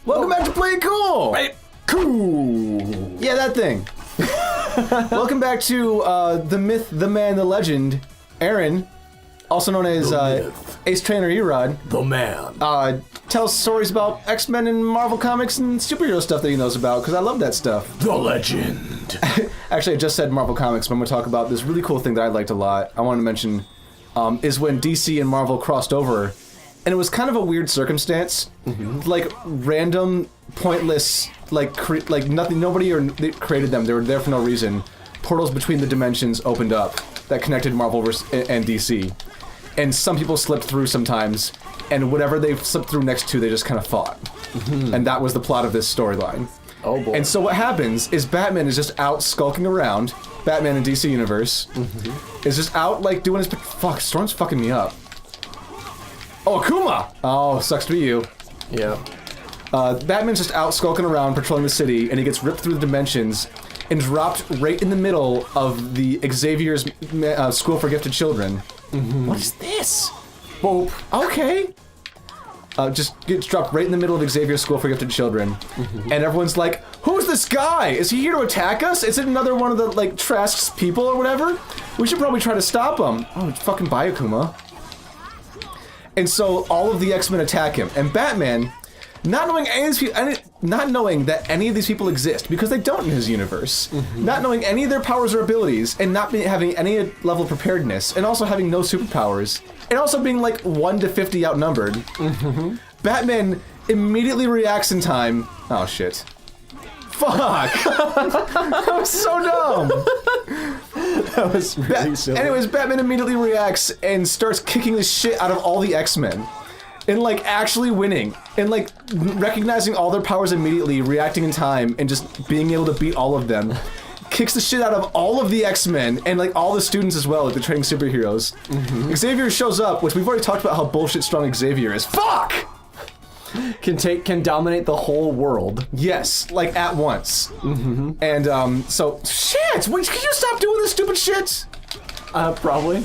Welcome back to Play It Cool! Right. Cool! Yeah, that thing. Welcome back to the myth, the man, the legend, Erin, also known as AceTrainerErod. The man. Tells stories about X-Men and Marvel Comics and superhero stuff that he knows about, because I love that stuff. The legend. Actually, I just said Marvel Comics, but I'm going to talk about this really cool thing that I liked a lot. I wanted to mention is when DC and Marvel crossed over, and it was kind of a weird circumstance. Like, random, pointless, like nothing, nobody created them. They were there for no reason. Portals between the dimensions opened up that connected Marvel and DC. And some people slipped through sometimes, and whatever they slipped through next to, they just kind of fought. And that was the plot of this storyline. Oh boy. And so what happens is Batman is just out skulking around, Batman in DC Universe, is just out, like, doing his... Fuck, Storm's fucking me up. Oh, Akuma! Oh, sucks to be you. Yeah. Batman's just out skulking around, patrolling the city, and he gets ripped through the dimensions and dropped right in the middle of the Xavier's School for Gifted Children. What is this? Boop. Okay. Just gets dropped right in the middle of Xavier's School for Gifted Children. And everyone's like, who's this guy? Is he here to attack us? Is it another one of the, like, Trask's people or whatever? We should probably try to stop him. Oh, fucking bye, Akuma. And so all of the X-Men attack him. And Batman, not knowing that any of these people exist, because they don't in his universe, not knowing any of their powers or abilities, and not having any level of preparedness, and also having no superpowers, and also being like 1 to 50 outnumbered, Batman immediately reacts in time. Oh shit. Fuck! That was so dumb! That was really silly. Anyways, Batman immediately reacts and starts kicking the shit out of all the X-Men. And, like, actually winning. And, like, recognizing all their powers immediately, reacting in time, and just being able to beat all of them. Kicks the shit out of all of the X-Men, and, like, all the students as well, like the training superheroes. Xavier shows up, which we've already talked about how bullshit strong Xavier is. Fuck! Can dominate the whole world. Yes, like, at once. And, so, shit! Can you stop doing this stupid shit? Probably.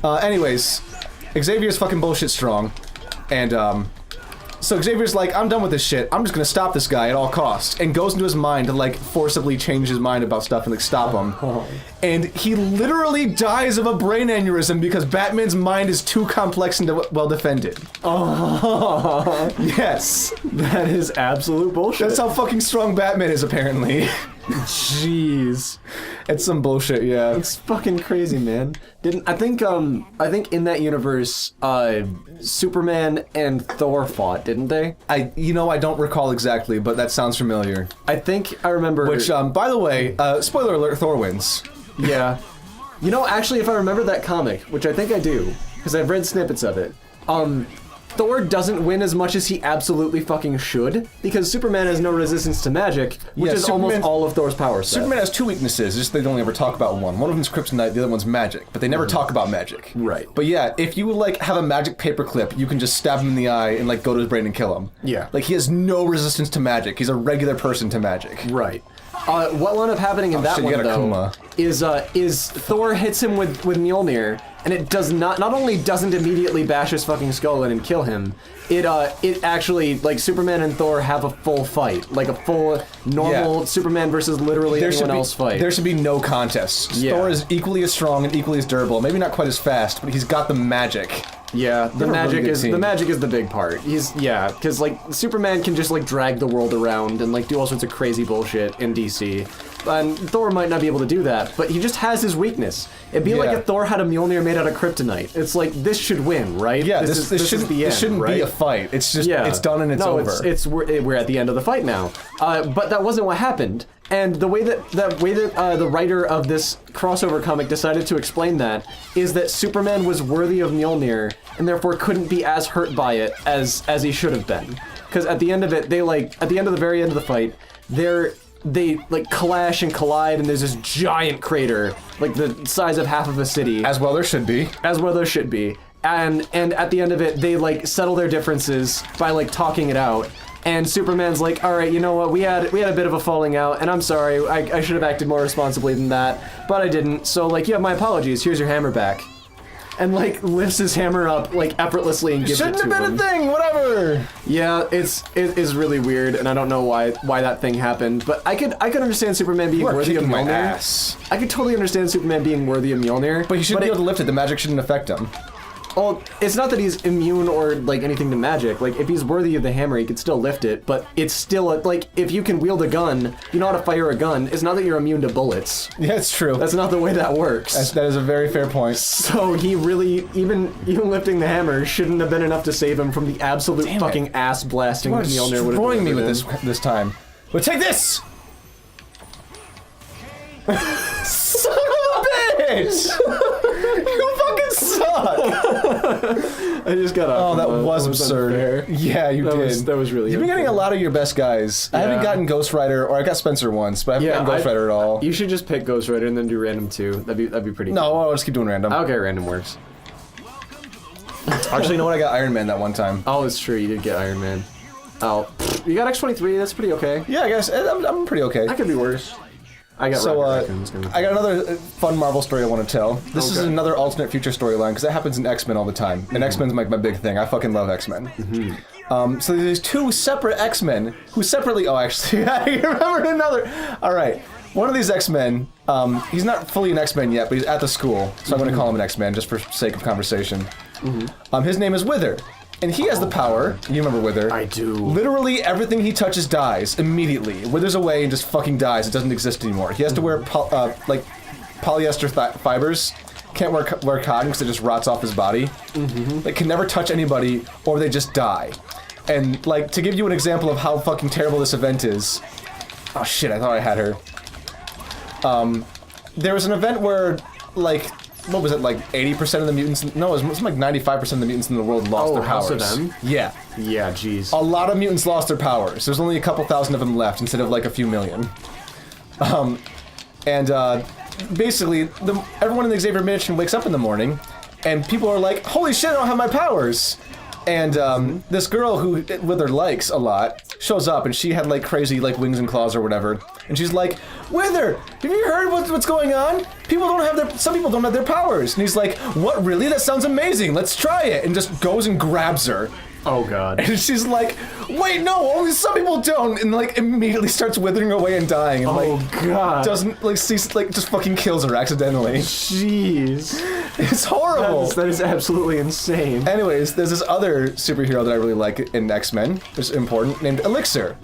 Anyways, Xavier's fucking bullshit strong, and so Xavier's like, I'm done with this shit, I'm just gonna stop this guy at all costs, and goes into his mind to, like, forcibly change his mind about stuff and, like, stop him. And he literally dies of a brain aneurysm because Batman's mind is too complex and well defended. Yes. That is absolute bullshit. That's how fucking strong Batman is, apparently. Jeez. It's some bullshit, yeah. It's fucking crazy, man. I think in that universe, Superman and Thor fought, didn't they? I don't recall exactly, but that sounds familiar. I think I remember. Which, by the way, spoiler alert, Thor wins. Yeah. You know, actually, if I remember that comic, which I think I do, because I've read snippets of it, Thor doesn't win as much as he absolutely fucking should, because Superman has no resistance to magic, which is almost all of Thor's power set. Superman has two weaknesses, just they don't ever talk about one. One of them's kryptonite, the other one's magic, but they never talk about magic. Right. But yeah, if you, like, have a magic paperclip, you can just stab him in the eye and, like, go to his brain and kill him. Yeah. Like, he has no resistance to magic. He's a regular person to magic. Right. What wound up happening in that one, though, is Thor hits him with Mjolnir, and it does not only doesn't immediately bash his fucking skull in and kill him, it actually, like, Superman and Thor have a full fight, like a full normal Superman versus literally anyone else fight. There should be no contest. Yeah. Thor is equally as strong and equally as durable. Maybe not quite as fast, but he's got the magic. Yeah, the magic is the big part. Because, like, Superman can just, like, drag the world around and, like, do all sorts of crazy bullshit in DC. And Thor might not be able to do that, but he just has his weakness. It'd be like if Thor had a Mjolnir made out of kryptonite. It's like, this should win, right? Yeah, this shouldn't be a fight. It's just, it's done and it's over. We're at the end of the fight now. But that wasn't what happened. And the way that the writer of this crossover comic decided to explain that is that Superman was worthy of Mjolnir and therefore couldn't be as hurt by it as he should have been. Because at the end of it, at the very end of the fight, they like clash and collide, and there's this giant crater, like the size of half of a city. As well there should be. And at the end of it, they, like, settle their differences by, like, talking it out. And Superman's like, all right, you know what, we had a bit of a falling out, and I'm sorry, I should have acted more responsibly than that, but I didn't, so, like, you have my apologies, here's your hammer back. and like lifts his hammer up like effortlessly and gives it to him. Shouldn't have been a thing, whatever. Yeah, it is really weird, and I don't know why that thing happened. But I could understand Superman being worthy of my Mjolnir. ass. I could totally understand Superman being worthy of Mjolnir. But he shouldn't be able to lift it. The magic shouldn't affect him. Well, it's not that he's immune or like anything to magic. Like if he's worthy of the hammer, he could still lift it. But it's still like if you can wield a gun, you know how to fire a gun. It's not that you're immune to bullets. Yeah, it's true. That's not the way that works. That is a very fair point. So he really, even lifting the hammer shouldn't have been enough to save him from the absolute fucking ass blasting that Mjolnir would have destroying me with this time. But take this! Son of a bitch! You fucking suck! I just got off. Oh, that was absurd. Unfair. Yeah, you did. That was really You've been getting a lot of your best guys. I haven't gotten Ghost Rider, or I got Spencer once, but I haven't gotten Ghost Rider at all. You should just pick Ghost Rider and then do random too. That'd be pretty No, I'll just keep doing random. Okay, random works. Actually, you know what? I got Iron Man that one time. Oh, it's true. You did get Iron Man. Oh, you got X-23. That's pretty okay. Yeah, I guess. I'm pretty okay. That could be worse. I got I got another fun Marvel story I want to tell. This is another alternate future storyline, because that happens in X-Men all the time. And X-Men's like my big thing. I fucking love X-Men. So there's two separate X-Men who separately... Oh, actually, I remembered another. All right. One of these X-Men, he's not fully an X-Men yet, but he's at the school. So I'm going to call him an X-Men, just for sake of conversation. His name is Wither. And he has the power, you remember Wither. I do. Literally everything he touches dies immediately. It withers away and just fucking dies. It doesn't exist anymore. He has to wear like polyester fibers. Can't wear cotton because it just rots off his body. They can never touch anybody or they just die. And like, to give you an example of how fucking terrible this event is. Oh shit, I thought I had her. There was an event where like, what was it, like 80% of the mutants? No, it was like 95% of the mutants in the world lost their powers. House of M? Yeah. Yeah, jeez. A lot of mutants lost their powers. There's only a couple thousand of them left instead of like a few million. Basically, everyone in the Xavier Mansion wakes up in the morning, and people are like, "Holy shit, I don't have my powers!" And this girl who Wither likes a lot shows up, and she had like crazy like wings and claws or whatever. And she's like, "Wither, have you heard what's going on? Some people don't have their powers." And he's like, "What, really? That sounds amazing. Let's try it." And just goes and grabs her. Oh god. And she's like, "Wait, no, only some people don't," and like immediately starts withering away and dying. And, like, god. Doesn't like cease, like just fucking kills her accidentally. Jeez. It's horrible. That is absolutely insane. Anyways, there's this other superhero that I really like in X-Men, which is important, named Elixir,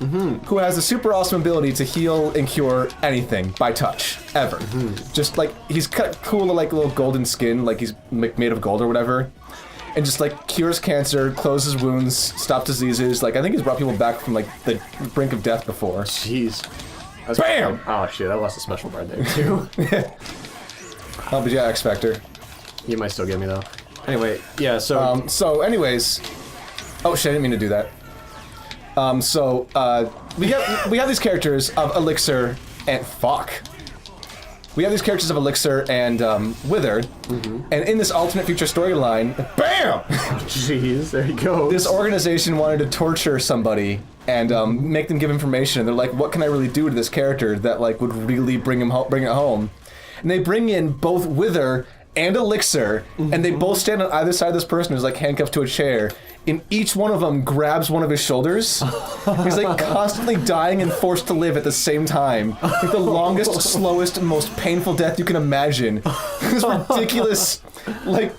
who has the super awesome ability to heal and cure anything by touch, ever. Just like, he's got cool like little golden skin, like he's made of gold or whatever. And just like cures cancer, closes wounds, stops diseases. Like I think he's brought people back from like the brink of death before. Jeez. Bam! Oh shit, I lost a special card there too. Oh, but yeah, X Factor. You might still get me though. Anyway, yeah. So. Anyways, oh shit, I didn't mean to do that. We have these characters of Elixir and fuck. We have these characters of Elixir and Wither, and in this alternate future storyline, BAM! Jeez, there you go. This organization wanted to torture somebody and make them give information. And they're like, "What can I really do to this character that like would really bring it home?" And they bring in both Wither and Elixir, and they both stand on either side of this person who's like handcuffed to a chair. And each one of them grabs one of his shoulders. He's like constantly dying and forced to live at the same time. Like the longest, slowest, most painful death you can imagine. This ridiculous, like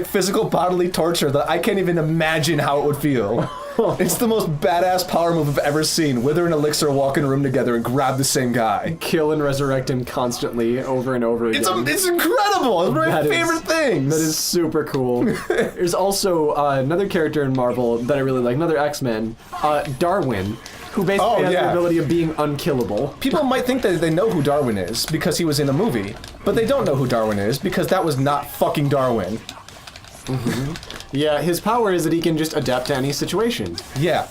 physical bodily torture that I can't even imagine how it would feel. It's the most badass power move I've ever seen. Wither and Elixir walk in a room together and grab the same guy. Kill and resurrect him constantly over and over again. It's incredible! It's one of my favorite things! That is super cool. There's also another character in Marvel that I really like, another X-Men, Darwin, who basically has the ability of being unkillable. People might think that they know who Darwin is because he was in a movie, but they don't know who Darwin is because that was not fucking Darwin. Yeah, his power is that he can just adapt to any situation. Yeah.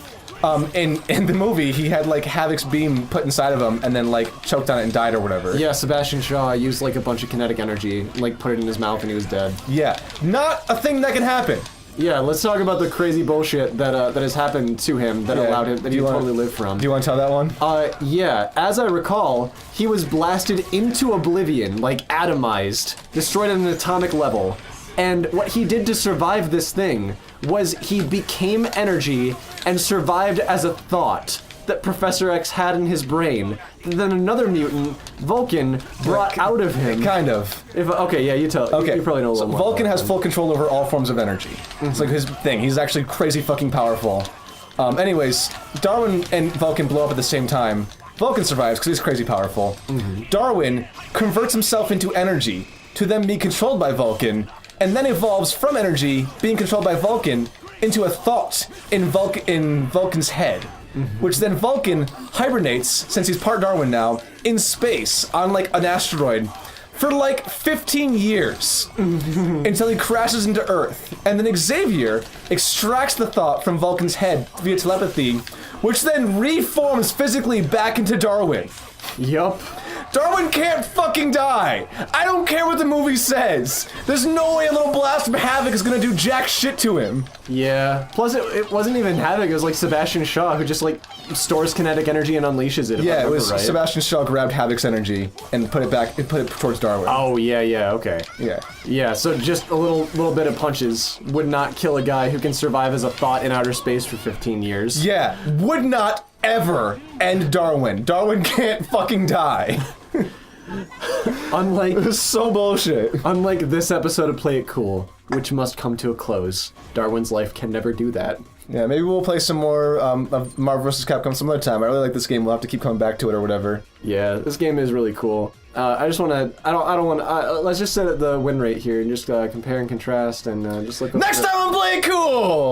In the movie, he had like Havoc's beam put inside of him and then like choked on it and died or whatever. Yeah, Sebastian Shaw used like a bunch of kinetic energy, like put it in his mouth and he was dead. Yeah, not a thing that can happen. Yeah, let's talk about the crazy bullshit that has happened to him that allowed him, that he totally lived from. Do you want to tell that one? Yeah, as I recall, he was blasted into oblivion, like atomized, destroyed at an atomic level. And what he did to survive this thing was he became energy and survived as a thought that Professor X had in his brain. Then another mutant, Vulcan, brought out of him. Kind of. Okay, yeah, you tell. Okay. You probably know a little more. Vulcan has full control over all forms of energy. It's like his thing. He's actually crazy fucking powerful. Anyways, Darwin and Vulcan blow up at the same time. Vulcan survives because he's crazy powerful. Darwin converts himself into energy to then be controlled by Vulcan, and then evolves from energy, being controlled by Vulcan, into a thought in Vulcan's head. Which then Vulcan hibernates, since he's part Darwin now, in space on like an asteroid for like 15 years until he crashes into Earth. And then Xavier extracts the thought from Vulcan's head via telepathy, which then reforms physically back into Darwin. Yup. Darwin can't fucking die! I don't care what the movie says! There's no way a little blast from Havoc is gonna do jack shit to him! Yeah. Plus, it wasn't even Havoc, it was like Sebastian Shaw who just like stores kinetic energy and unleashes it. Yeah, it was right. Sebastian Shaw grabbed Havoc's energy and put it towards Darwin. Oh, yeah, okay. Yeah. Yeah, so just a little bit of punches would not kill a guy who can survive as a thought in outer space for 15 years. Yeah, would not ever end Darwin. Darwin can't fucking die. Unlike It was so bullshit. Unlike this episode of Play It Cool, which must come to a close, Darwin's life can never do that. Yeah, maybe we'll play some more of Marvel vs. Capcom some other time. I really like this game. We'll have to keep coming back to it or whatever. Yeah, this game is really cool. I just want to. I don't want to. Let's just set the win rate here and just compare and contrast and just look. Next time on Play It Cool.